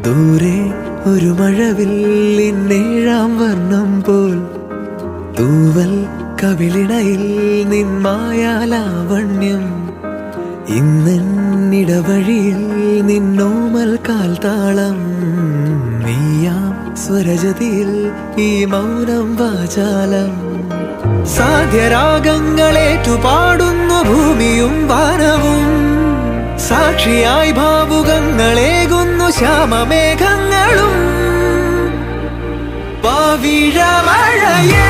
ദൂരെ ഒരു മഴവില്ലിന്നേഴാം വർണ്ണം പോൽ തൂവൽ കവിളിണയിൽ നിന്മായാലാവണ്യം ഇന്നിടവഴിയിൽ നിന്നോമൽ കാൽത്താളം നീയാം സ്വരജതിയിൽ ഈ മൗനം വാചാലം സാധ്യരാഗങ്ങളേറ്റുപാടുന്നു ഭൂമിയും വാനവും സാക്ഷിയായി ഭാവുകങ്ങളേകുന്നു ശ്യാമമേഘങ്ങളും പവിഴമഴയേ